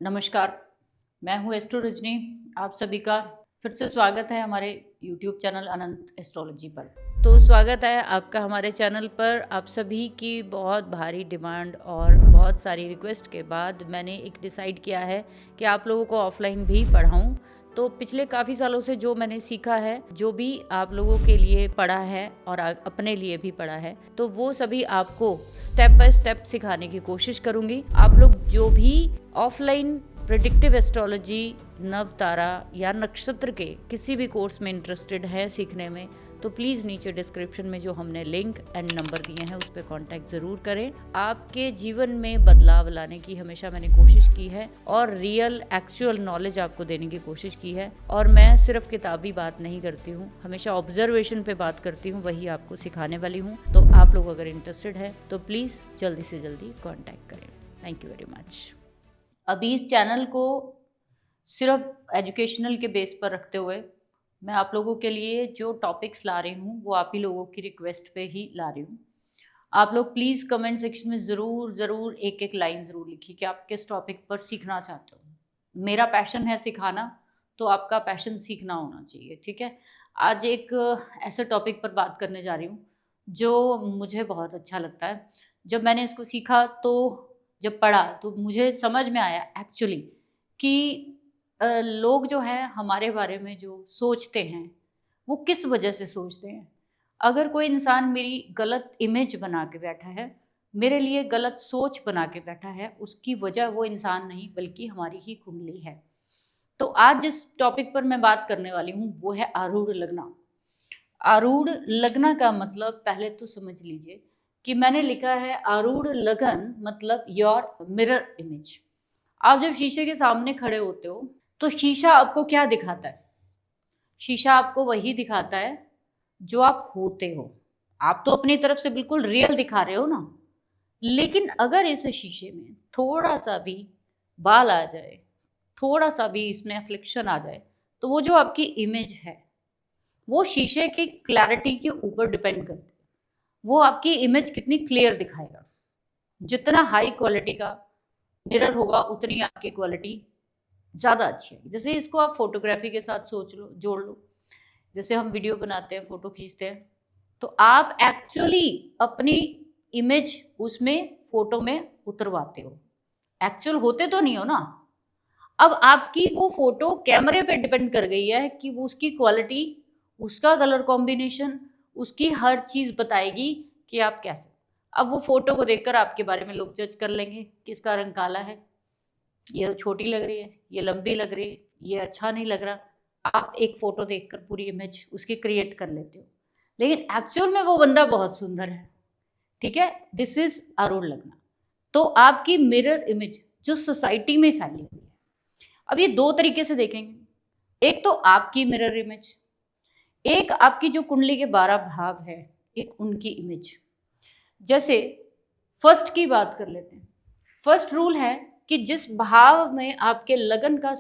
नमस्कार, मैं हूँ एस्ट्रो रजनी। आप सभी का फिर से स्वागत है हमारे YouTube चैनल अनंत एस्ट्रोलॉजी पर। तो स्वागत है आपका हमारे चैनल पर। आप सभी की बहुत भारी डिमांड और बहुत सारी रिक्वेस्ट के बाद मैंने एक डिसाइड किया है कि आप लोगों को ऑफलाइन भी पढ़ाऊँ। तो पिछले काफ़ी सालों से जो मैंने सीखा है, जो भी आप लोगों के लिए पढ़ा है और अपने लिए भी पढ़ा है, तो वो सभी आपको स्टेप बाय स्टेप सिखाने की कोशिश करूँगी। आप लोग जो भी ऑफलाइन प्रेडिक्टिव एस्ट्रोलॉजी, नव तारा या नक्षत्र के किसी भी कोर्स में इंटरेस्टेड है सीखने में, तो प्लीज़ नीचे डिस्क्रिप्शन में जो हमने लिंक एंड नंबर दिए हैं उस पर कॉन्टैक्ट ज़रूर करें। आपके जीवन में बदलाव लाने की हमेशा मैंने कोशिश की है और रियल एक्चुअल नॉलेज आपको देने की कोशिश की है। और मैं सिर्फ किताबी बात नहीं करती हूँ, हमेशा ऑब्जर्वेशन पे बात करती हूँ, वही आपको सिखाने वाली हूँ। तो आप लोग अगर इंटरेस्टेड है तो प्लीज़ जल्दी से जल्दी कॉन्टैक्ट करें। Thank you very much. अभी इस चैनल को सिर्फ एजुकेशनल के बेस पर रखते हुए मैं आप लोगों के लिए जो टॉपिक्स ला रही हूँ वो आप ही लोगों की रिक्वेस्ट पे ही ला रही हूँ। आप लोग प्लीज़ कमेंट सेक्शन में ज़रूर एक एक लाइन ज़रूर लिखिए कि आप किस टॉपिक पर सीखना चाहते हो। मेरा पैशन है सिखाना, तो आपका पैशन सीखना होना चाहिए, ठीक है। आज एक ऐसे टॉपिक पर बात करने जा रही हूँ जो मुझे बहुत अच्छा लगता है। जब मैंने इसको सीखा तो जब पढ़ा तो मुझे समझ में आया एक्चुअली कि लोग जो हैं हमारे बारे में जो सोचते हैं वो किस वजह से सोचते हैं। अगर कोई इंसान मेरी गलत इमेज बना के बैठा है, मेरे लिए गलत सोच बना के बैठा है, उसकी वजह वो इंसान नहीं बल्कि हमारी ही कुंडली है। तो आज जिस टॉपिक पर मैं बात करने वाली हूँ वो है आरूढ़ लगना। आरूढ़ लगना का मतलब पहले तो समझ लीजिए कि मैंने लिखा है आरूढ़ लगन मतलब योर मिरर इमेज। आप जब शीशे के सामने खड़े होते हो तो शीशा आपको क्या दिखाता है? शीशा आपको वही दिखाता है जो आप होते हो। आप तो अपनी तरफ से बिल्कुल रियल दिखा रहे हो ना। लेकिन अगर इस शीशे में थोड़ा सा भी बाल आ जाए, थोड़ा सा भी इसमें अफ्लिक्शन आ जाए, तो वो जो आपकी इमेज है वो शीशे की क्लैरिटी के ऊपर डिपेंड करती है। वो आपकी इमेज कितनी क्लियर दिखाएगा। जितना हाई क्वालिटी का मिरर होगा उतनी आपकी क्वालिटी ज़्यादा अच्छी है। जैसे इसको आप फोटोग्राफी के साथ सोच लो, जोड़ लो। जैसे हम वीडियो बनाते हैं, फोटो खींचते हैं, तो आप एक्चुअली अपनी इमेज उसमें फोटो में उतरवाते हो। एक्चुअल होते तो नहीं हो ना। अब आपकी वो फोटो कैमरे पे डिपेंड कर गई है कि वो उसकी क्वालिटी, उसका कलर कॉम्बिनेशन, उसकी हर चीज़ बताएगी कि आप कैसे। अब वो फोटो को देखकर आपके बारे में लोग जज कर लेंगे कि इसका रंग काला है, ये छोटी लग रही है, ये लंबी लग रही है, ये अच्छा नहीं लग रहा। आप एक फोटो देखकर पूरी इमेज उसकी क्रिएट कर लेते हो, लेकिन एक्चुअल में वो बंदा बहुत सुंदर है, ठीक है। दिस इज आरूढ़ लगना। तो आपकी मिरर इमेज जो सोसाइटी में फैली हुई है, अब ये दो तरीके से देखेंगे। एक तो आपकी मिरर इमेज, एक आपकी जो कुंडली के 12 भाव है, एक उनकी इमेज। जैसे फर्स्ट की बात कर लेते हैं। फर्स्ट रूल है कि जिस भाव में आपके लगन का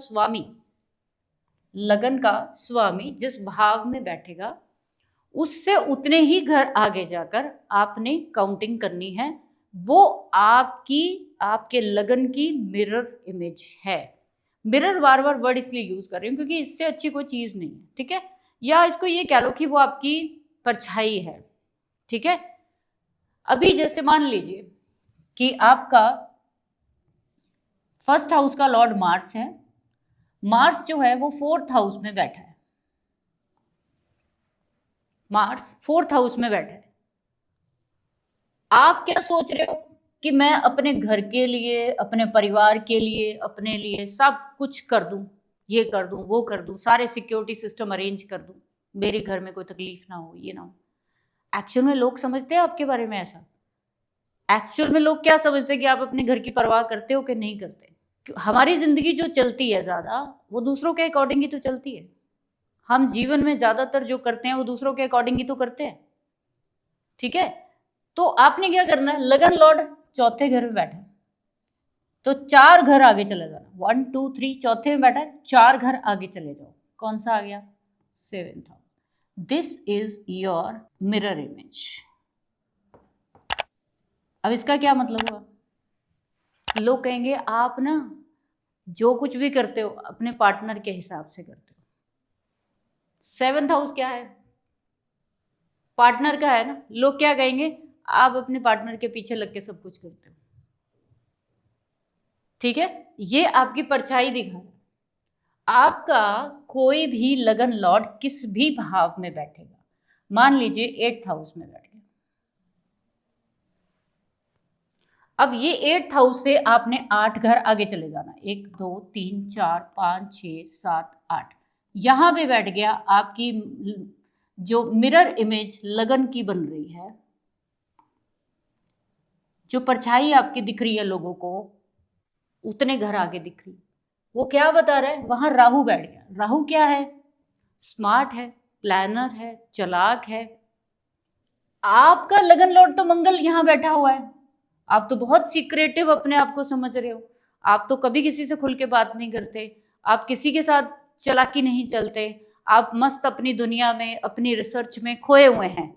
स्वामी जिस भाव में बैठेगा उससे उतने ही घर आगे जाकर आपने काउंटिंग करनी है। वो आपके लगन की मिरर इमेज है। मिरर बार बार वर्ड इसलिए यूज कर रही हूँ क्योंकि इससे अच्छी कोई चीज नहीं है, ठीक है। या इसको ये कह लो कि वो आपकी परछाई है, ठीक है। अभी जैसे मान लीजिए कि आपका फर्स्ट हाउस का लॉर्ड मार्स है। मार्स जो है वो फोर्थ हाउस में बैठा है। मार्स फोर्थ हाउस में बैठा है। आप क्या सोच रहे हो कि मैं अपने घर के लिए, अपने परिवार के लिए, अपने लिए सब कुछ कर दूं, ये कर दूं, वो कर दूं, सारे सिक्योरिटी सिस्टम अरेंज कर दूं, मेरे घर में कोई तकलीफ ना हो, ये ना हो। एक्चुअल में लोग समझते हैं आपके बारे में ऐसा? एक्चुअल में लोग क्या समझते हैं कि आप अपने घर की परवाह करते हो कि नहीं करते? हमारी जिंदगी जो चलती है ज्यादा, वो दूसरों के अकॉर्डिंग ही तो चलती है। हम जीवन में ज्यादातर जो करते हैं वो दूसरों के अकॉर्डिंग ही तो करते हैं, ठीक है। तो आपने क्या करना है, लगन लॉर्ड चौथे घर में बैठा है तो 4 घर आगे चले जाना। 1 2 3 चौथे में बैठा है, 4 घर आगे चले जाओ। कौन सा आ गया? 7th house. This is your mirror image. अब इसका क्या मतलब हुआ? लोग कहेंगे आप ना जो कुछ भी करते हो अपने पार्टनर के हिसाब से करते हो। 7th हाउस क्या है? पार्टनर का है ना। लोग क्या कहेंगे, आप अपने पार्टनर के पीछे लग के सब कुछ करते हो। ठीक है, ये आपकी परछाई दिखा है। आपका कोई भी लगन लॉर्ड किस भी भाव में बैठेगा, मान लीजिए 8th हाउस में बैठ गया, अब ये 8th हाउस से आपने 8 घर आगे चले जाना, 1 2 3 4 5 6 7 8, यहां पे बैठ गया। आपकी जो मिरर इमेज लगन की बन रही है, जो परछाई आपकी दिख रही है लोगों को, उतने घर आगे दिख रही, वो क्या बता रहा है, वहां राहु बैठ गया। राहु क्या है? स्मार्ट है, प्लानर है, चालाक है। आपका लगन लॉर्ड तो मंगल यहां बैठा हुआ है। आप तो बहुत सीक्रेटिव अपने आप को समझ रहे हो। आप तो कभी किसी से खुल के बात नहीं करते, आप किसी के साथ चालाकी नहीं चलते, आप मस्त अपनी दुनिया में अपनी रिसर्च में खोए हुए हैं।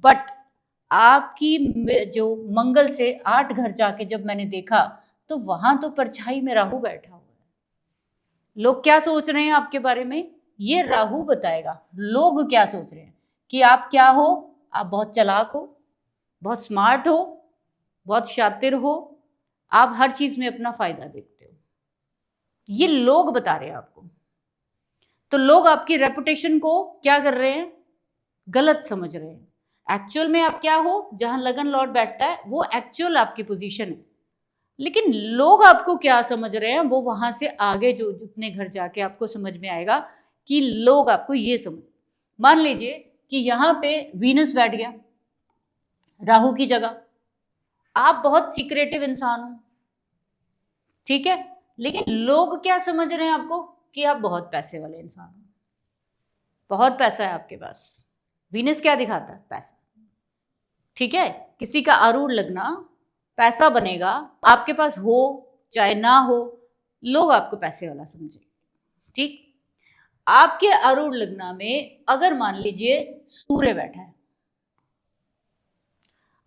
बट आपकी जो मंगल से 8 घर जाके जब मैंने देखा तो वहां तो परछाई में राहु बैठा हुआ है। लोग क्या सोच रहे हैं आपके बारे में, ये राहु बताएगा। लोग क्या सोच रहे हैं कि आप क्या हो, आप बहुत चालाक हो, बहुत स्मार्ट हो, बहुत शातिर हो, आप हर चीज में अपना फायदा देखते हो, ये लोग बता रहे हैं आपको। तो लोग आपकी रेपुटेशन को क्या कर रहे हैं, गलत समझ रहे हैं। एक्चुअल में आप क्या हो, जहां लगन लॉर्ड बैठता है वो एक्चुअल आपकी पोजीशन है, लेकिन लोग आपको क्या समझ रहे हैं वो वहां से आगे जो जितने घर जाके आपको समझ में आएगा कि लोग आपको ये समझ। मान लीजिए कि यहां पे वीनस बैठ गया राहु की जगह, आप बहुत सीक्रेटिव इंसान हो, ठीक है, लेकिन लोग क्या समझ रहे हैं आपको कि आप बहुत पैसे वाले इंसान हो, बहुत पैसा है आपके पास। वीनस क्या दिखाता है, पैसा। ठीक है, किसी का आरूढ़ लगना, पैसा बनेगा, आपके पास हो चाहे ना हो, लोग आपको पैसे वाला समझे। ठीक, आपके आरूढ़ लगना में अगर मान लीजिए सूर्य बैठा है,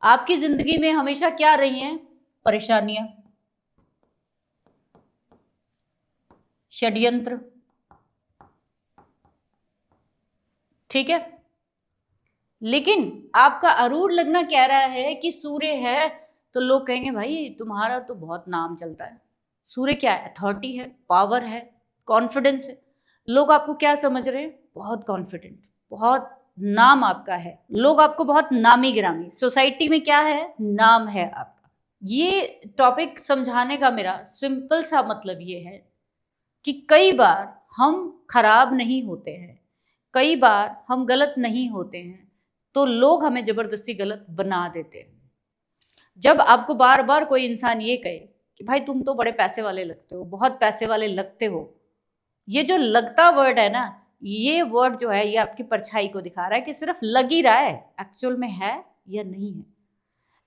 आपकी जिंदगी में हमेशा क्या रही हैं, परेशानियां, षड्यंत्र। ठीक है, लेकिन आपका आरूढ़ लगना कह रहा है कि सूर्य है, तो लोग कहेंगे भाई तुम्हारा तो बहुत नाम चलता है। सूर्य क्या है, अथॉरिटी है, पावर है, कॉन्फिडेंस है। लोग आपको क्या समझ रहे हैं, बहुत कॉन्फिडेंट, बहुत नाम आपका है, लोग आपको बहुत नामी गिरामी, सोसाइटी में क्या है, नाम है आपका। ये टॉपिक समझाने का मेरा सिंपल सा मतलब ये है कि कई बार हम खराब नहीं होते हैं, कई बार हम गलत नहीं होते हैं, तो लोग हमें जबरदस्ती गलत बना देते हैं। जब आपको बार बार कोई इंसान ये कहे कि भाई तुम तो बड़े पैसे वाले लगते हो, बहुत पैसे वाले लगते हो, ये जो लगता वर्ड है ना, ये वर्ड जो है ये आपकी परछाई को दिखा रहा है कि सिर्फ लग ही रहा है, एक्चुअल में है या नहीं है।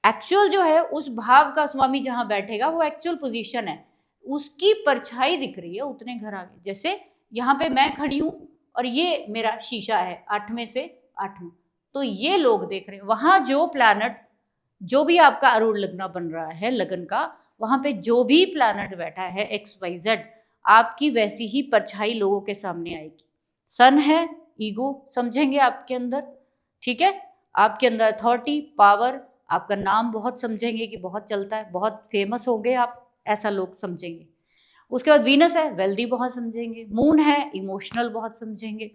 एक्चुअल जो है उस भाव का स्वामी जहां बैठेगा वो एक्चुअल पोजीशन है, उसकी परछाई दिख रही है उतने घर आगे। जैसे यहाँ पे मैं खड़ी हूं और ये मेरा शीशा है 8वें से 8वां, तो ये लोग देख रहे हैं, वहां जो प्लैनेट, जो भी आपका आरूढ़ लगना बन रहा है लगन का, वहां पे जो भी प्लैनेट बैठा है XYZ, आपकी वैसी ही परछाई लोगों के सामने आएगी। सन है, ईगो समझेंगे आपके अंदर, ठीक है, आपके अंदर अथॉरिटी, पावर, आपका नाम बहुत समझेंगे कि बहुत चलता है, बहुत फेमस होंगे आप, ऐसा लोग समझेंगे। उसके बाद वीनस है, वेल्दी बहुत समझेंगे। मून है, इमोशनल बहुत समझेंगे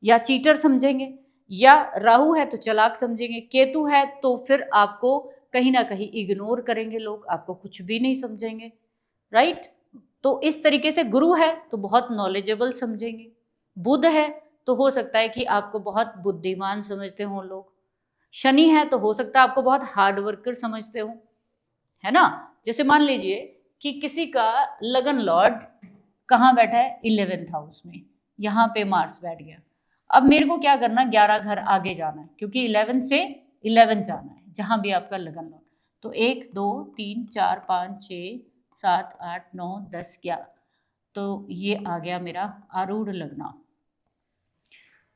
या चीटर समझेंगे, या राहु है तो चालाक समझेंगे, केतु है तो फिर आपको कहीं ना कहीं इग्नोर करेंगे लोग, आपको कुछ भी नहीं समझेंगे, राइट। तो इस तरीके से गुरु है तो बहुत नॉलेजेबल समझेंगे, बुध है तो हो सकता है कि आपको बहुत बुद्धिमान समझते हों लोग, शनि है तो हो सकता है आपको बहुत हार्ड वर्कर समझते हो, है ना। जैसे मान लीजिए कि किसी का लगन लॉर्ड कहाँ बैठा है, 11th हाउस में, यहाँ पे मार्स बैठ गया। अब मेरे को क्या करना, 11 घर आगे जाना है, क्योंकि 11 से 11 जाना है जहां भी आपका लगन लॉर्ड। तो 1 2 3 4 5 6 7 8 9 10 11, तो ये आ गया मेरा आरूढ़ लगना।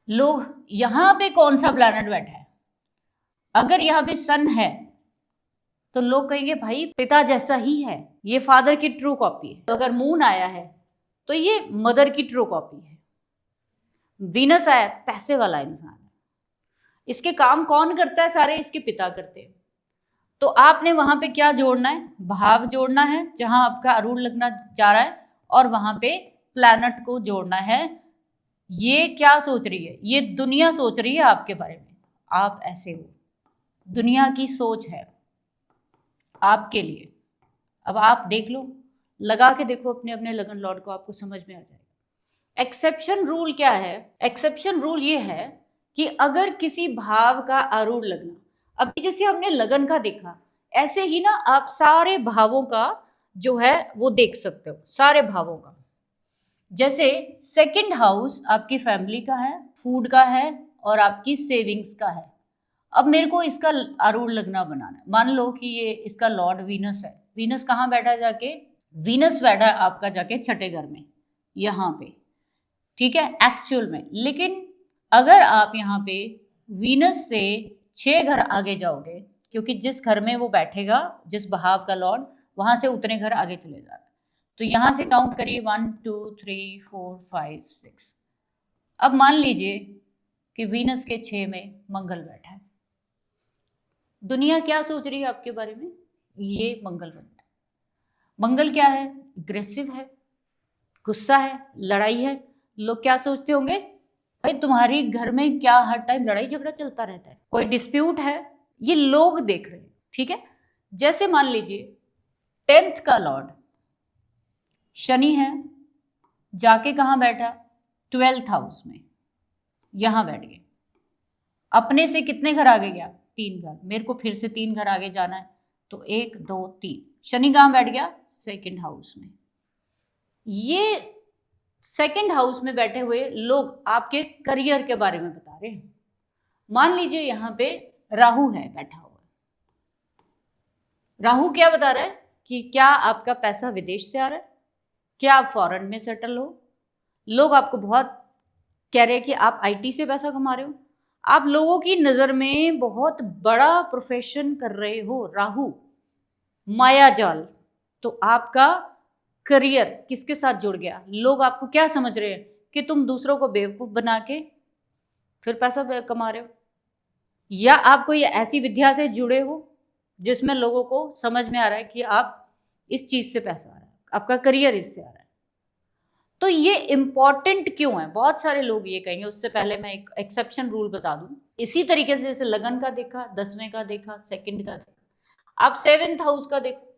लोग यहाँ पे कौन सा प्लैनेट बैठा है, अगर यहाँ पे सन है तो लोग कहेंगे भाई पिता जैसा ही है, ये फादर की ट्रू कॉपी है। तो अगर मून आया है तो ये मदर की ट्रू कॉपी है। वीनस आया पैसे वाला इंसान है, इसके काम कौन करता है? सारे इसके पिता करते हैं। तो आपने वहां पे क्या जोड़ना है? भाव जोड़ना है जहां आपका आरूढ़ लगना जा रहा है, और वहां पे प्लैनेट को जोड़ना है। ये क्या सोच रही है? ये दुनिया सोच रही है आपके बारे में, आप ऐसे हो, दुनिया की सोच है आपके लिए। अब आप देख लो, लगा के देखो अपने अपने लगन लॉर्ड को, आपको समझ में आ जाएगा। एक्सेप्शन रूल क्या है? एक्सेप्शन रूल ये है कि अगर किसी भाव का आरूढ़ लगना, अभी जैसे हमने लगन का देखा, ऐसे ही ना आप सारे भावों का जो है वो देख सकते हो, सारे भावों का। जैसे सेकंड हाउस आपकी फैमिली का है, फूड का है और आपकी सेविंग्स का है। अब मेरे को इसका आरूढ़ लगना बनाना है। मान लो कि ये इसका लॉर्ड वीनस है। वीनस कहाँ बैठा है जाके? वीनस बैठा है आपका जाके छठे घर में, यहाँ पे, ठीक है, एक्चुअल में। लेकिन अगर आप यहाँ पे वीनस से 6 घर आगे जाओगे, क्योंकि जिस घर में वो बैठेगा, जिस भाव का लॉर्ड, वहां से उतने घर आगे चले जा रहे हैं। तो यहां से काउंट करिए 1 2 3 4 5 6। अब मान लीजिए कि वीनस के 6 में मंगल बैठा है। दुनिया क्या सोच रही है आपके बारे में? ये मंगल बनता है। मंगल क्या है? अग्रेसिव है, गुस्सा है, लड़ाई है। लोग क्या सोचते होंगे? भाई तुम्हारी घर में क्या हर टाइम लड़ाई झगड़ा चलता रहता है, कोई डिस्प्यूट है? ये लोग देख रहे हैं, ठीक है। जैसे मान लीजिए 10th का लॉर्ड शनि है, जाके कहाँ बैठा? 12th हाउस में, यहां बैठ गए। अपने से कितने घर आगे गया? 3 घर। मेरे को फिर से 3 घर आगे जाना है, तो 1 2 3। शनि कहाँ बैठ गया? सेकंड हाउस में। ये सेकंड हाउस में बैठे हुए लोग आपके करियर के बारे में बता रहे हैं। मान लीजिए यहाँ पे राहु है बैठा हुआ। राहु क्या बता रहा है? कि क्या आपका पैसा विदेश से आ रहा है, क्या आप फॉरेन में सेटल हो। लोग आपको बहुत कह रहे हैं कि आप आईटी से पैसा कमा रहे हो, आप लोगों की नजर में बहुत बड़ा प्रोफेशन कर रहे हो। राहु माया जाल। तो आपका करियर किसके साथ जुड़ गया? लोग आपको क्या समझ रहे हैं? कि तुम दूसरों को बेवकूफ बना के फिर पैसा कमा रहे हो, या आप कोई ऐसी विद्या से जुड़े हो जिसमें लोगों को समझ में आ रहा है कि आप इस चीज से पैसा आ रहा है, आपका करियर इससे आ रहा है। तो ये इंपॉर्टेंट क्यों है? बहुत सारे लोग ये कहेंगे। उससे पहले मैं एक एक्सेप्शन रूल बता दूं। इसी तरीके से जैसे लगन का देखा, 10वें का देखा, सेकंड का देखा, आप 7th हाउस का देखो।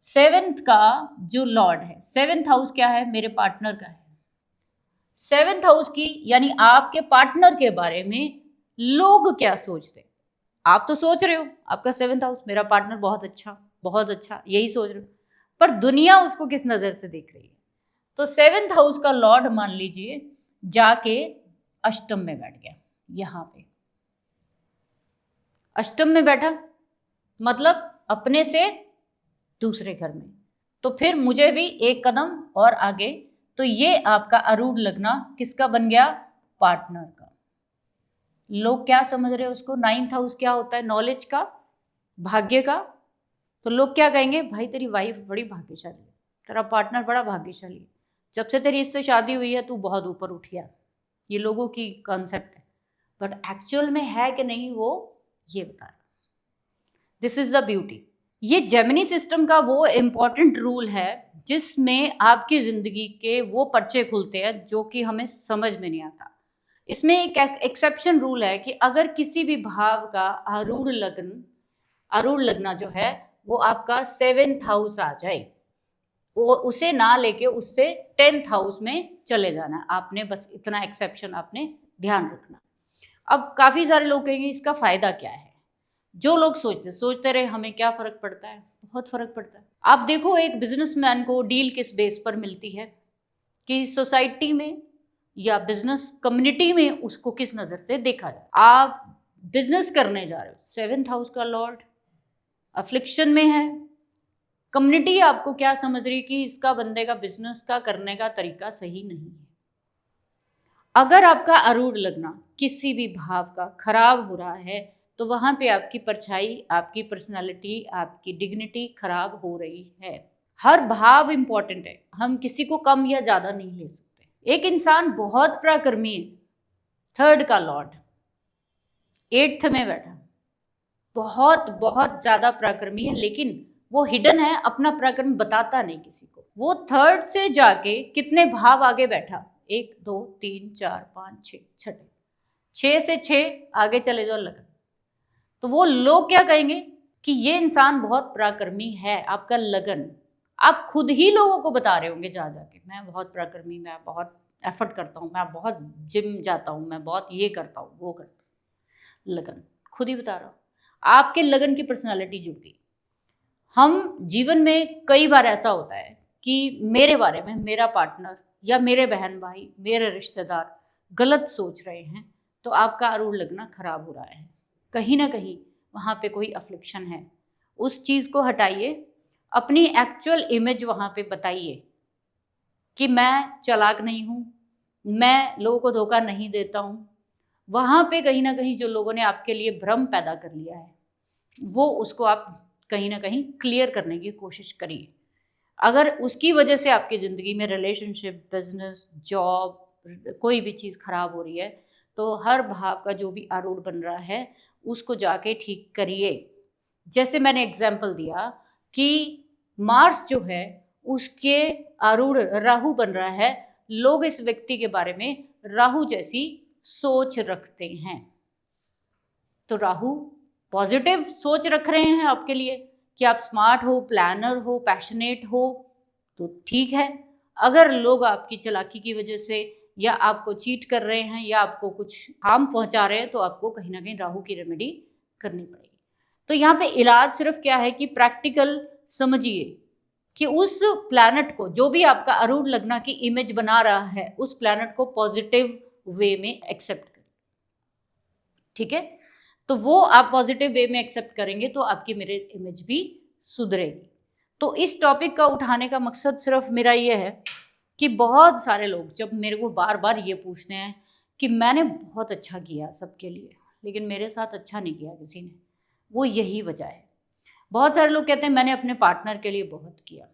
7th का जो लॉर्ड है, 7th हाउस क्या है? मेरे पार्टनर का है। 7th हाउस की यानी आपके पार्टनर के बारे में लोग क्या सोचते? आप तो सोच रहे हो आपका 7th हाउस, मेरा पार्टनर बहुत अच्छा, बहुत अच्छा, यही सोच रहे हो। पर दुनिया उसको किस नजर से देख रही है? तो 7th हाउस का लॉर्ड मान लीजिए जाके अष्टम में बैठ गया। यहां पे अष्टम में बैठा, मतलब अपने से दूसरे घर में। तो फिर मुझे भी एक कदम और आगे। तो ये आपका आरूढ़ लगना किसका बन गया? पार्टनर का। लोग क्या समझ रहे हैं उसको? 9th हाउस क्या होता है? नॉलेज का, भाग्य का। तो लोग क्या कहेंगे? भाई तेरी वाइफ बड़ी भाग्यशाली है, तेरा पार्टनर बड़ा भाग्यशाली है, जब से तेरी इससे शादी हुई है तू बहुत ऊपर उठ गया। ये लोगों की कॉन्सेप्ट है, बट एक्चुअल में है कि नहीं वो ये बता रहा। This is the beauty. ये जेमिनी सिस्टम का वो इम्पॉर्टेंट रूल है जिसमें आपकी जिंदगी के वो पर्चे खुलते हैं जो कि हमें समझ में नहीं आता। इसमें एक एक्सेप्शन रूल है कि अगर किसी भी भाव का आरूढ़ लगना जो है वो आपका 7th हाउस आ जाए, वो उसे ना लेके उससे 10th हाउस में चले जाना। आपने बस इतना एक्सेप्शन आपने ध्यान रखना। अब काफी सारे लोग कहेंगे इसका फायदा क्या है? जो लोग सोचते रहे हमें क्या फर्क पड़ता है? बहुत फर्क पड़ता है। आप देखो एक बिजनेसमैन को डील किस बेस पर मिलती है, कि सोसाइटी में या बिजनेस कम्युनिटी में उसको किस नजर से देखा जाए। आप बिजनेस करने जा रहे हो, 7th हाउस का लॉर्ड अफ्लिक्शन में है, कम्युनिटी आपको क्या समझ रही है? कि इसका बंदे का बिजनेस का करने का तरीका सही नहीं है। अगर आपका आरूढ़ लगना किसी भी भाव का खराब हो रहा है तो वहाँ पे आपकी परछाई, आपकी पर्सनालिटी, आपकी डिग्निटी खराब हो रही है। हर भाव इंपॉर्टेंट है, हम किसी को कम या ज़्यादा नहीं ले सकते। एक इंसान बहुत पराक्रमी है, 3rd का लॉर्ड 8th में बैठा, बहुत बहुत ज़्यादा पराक्रमी है, लेकिन वो हिडन है, अपना पराक्रम बताता नहीं किसी को। वो 3rd से जाके कितने भाव आगे बैठा, 1 2 3 4 5 6, छठे 6 से 6 आगे चले जाओ लगन। तो वो लोग क्या कहेंगे कि ये इंसान बहुत पराक्रमी है, आपका लगन। आप खुद ही लोगों को बता रहे होंगे जा जाके, मैं बहुत पराक्रमी, मैं बहुत एफर्ट करता हूँ, मैं बहुत जिम जाता हूँ, मैं बहुत ये करता हूँ, वो करता हूँ। लगन खुद ही बता रहा हूँ, आपके लगन की पर्सनालिटी जुड़ गई। हम जीवन में कई बार ऐसा होता है कि मेरे बारे में मेरा पार्टनर या मेरे बहन भाई, मेरे रिश्तेदार गलत सोच रहे हैं, तो आपका आरूढ़ लगना खराब हो रहा है। कहीं ना कहीं वहाँ पे कोई अफ्लिक्शन है, उस चीज़ को हटाइए, अपनी एक्चुअल इमेज वहाँ पे बताइए कि मैं चालाक नहीं हूँ, मैं लोगों को धोखा नहीं देता हूँ। वहाँ पे कहीं ना कहीं जो लोगों ने आपके लिए भ्रम पैदा कर लिया है, वो उसको आप कहीं ना कहीं क्लियर करने की कोशिश करिए। अगर उसकी वजह से आपकी ज़िंदगी में रिलेशनशिप, बिजनेस, जॉब, कोई भी चीज़ खराब हो रही है, तो हर भाव का जो भी आरूढ़ बन रहा है उसको जाके ठीक करिए। जैसे मैंने एग्जाम्पल दिया कि मार्स जो है उसके आरूढ़ राहु बन रहा है, लोग इस व्यक्ति के बारे में राहु जैसी सोच रखते हैं। तो राहु पॉजिटिव सोच रख रहे हैं आपके लिए कि आप स्मार्ट हो, प्लानर हो, पैशनेट हो, तो ठीक है। अगर लोग आपकी चालाकी की वजह से या आपको चीट कर रहे हैं या आपको कुछ हार्म पहुंचा रहे हैं, तो आपको कहीं ना कहीं राहु की रेमेडी करनी पड़ेगी। तो यहाँ पे इलाज सिर्फ क्या है कि प्रैक्टिकल समझिए कि उस प्लैनेट को, जो भी आपका आरूढ़ लगना की इमेज बना रहा है, उस प्लैनेट को पॉजिटिव वे में एक्सेप्ट करें। ठीक है, तो वो आप पॉजिटिव वे में एक्सेप्ट करेंगे तो आपकी मिरर इमेज भी सुधरेगी। तो इस टॉपिक का उठाने का मकसद सिर्फ मेरा ये है कि बहुत सारे लोग जब मेरे को बार बार ये पूछते हैं कि मैंने बहुत अच्छा किया सबके लिए, लेकिन मेरे साथ अच्छा नहीं किया किसी ने, वो यही वजह है। बहुत सारे लोग कहते हैं मैंने अपने पार्टनर के लिए बहुत किया,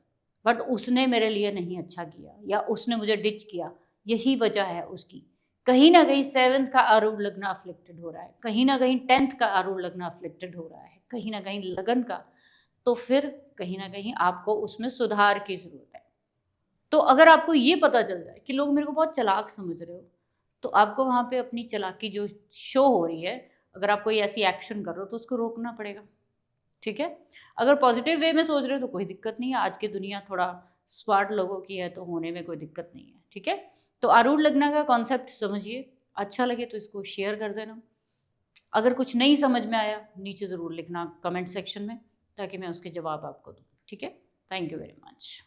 बट उसने मेरे लिए नहीं अच्छा किया या उसने मुझे डिच किया। यही वजह है उसकी। कहीं ना कहीं 7th का आरूढ़ लगना अफ्लिक्टेड हो रहा है, कहीं ना कहीं 10th का आरूढ़ लगना अफ्लिक्टेड हो रहा है, कहीं ना कहीं लगन का। तो फिर कहीं ना कहीं आपको उसमें सुधार की जरूरत है। तो अगर आपको ये पता चल जाए कि लोग मेरे को बहुत चालाक समझ रहे हो, तो आपको वहाँ पे अपनी चालाकी जो शो हो रही है, अगर आप कोई ऐसी एक्शन कर रहे हो तो उसको रोकना पड़ेगा। ठीक है, अगर पॉजिटिव वे में सोच रहे हो तो कोई दिक्कत नहीं है। आज की दुनिया थोड़ा स्मार्ट लोगों की है, तो होने में कोई दिक्कत नहीं है। ठीक है, तो आरूढ़ लगना का कॉन्सेप्ट समझिए, अच्छा लगे तो इसको शेयर कर देना। अगर कुछ नहीं समझ में आया नीचे ज़रूर लिखना कमेंट सेक्शन में, ताकि मैं उसके जवाब आपको दूँ। ठीक है, थैंक यू वेरी मच।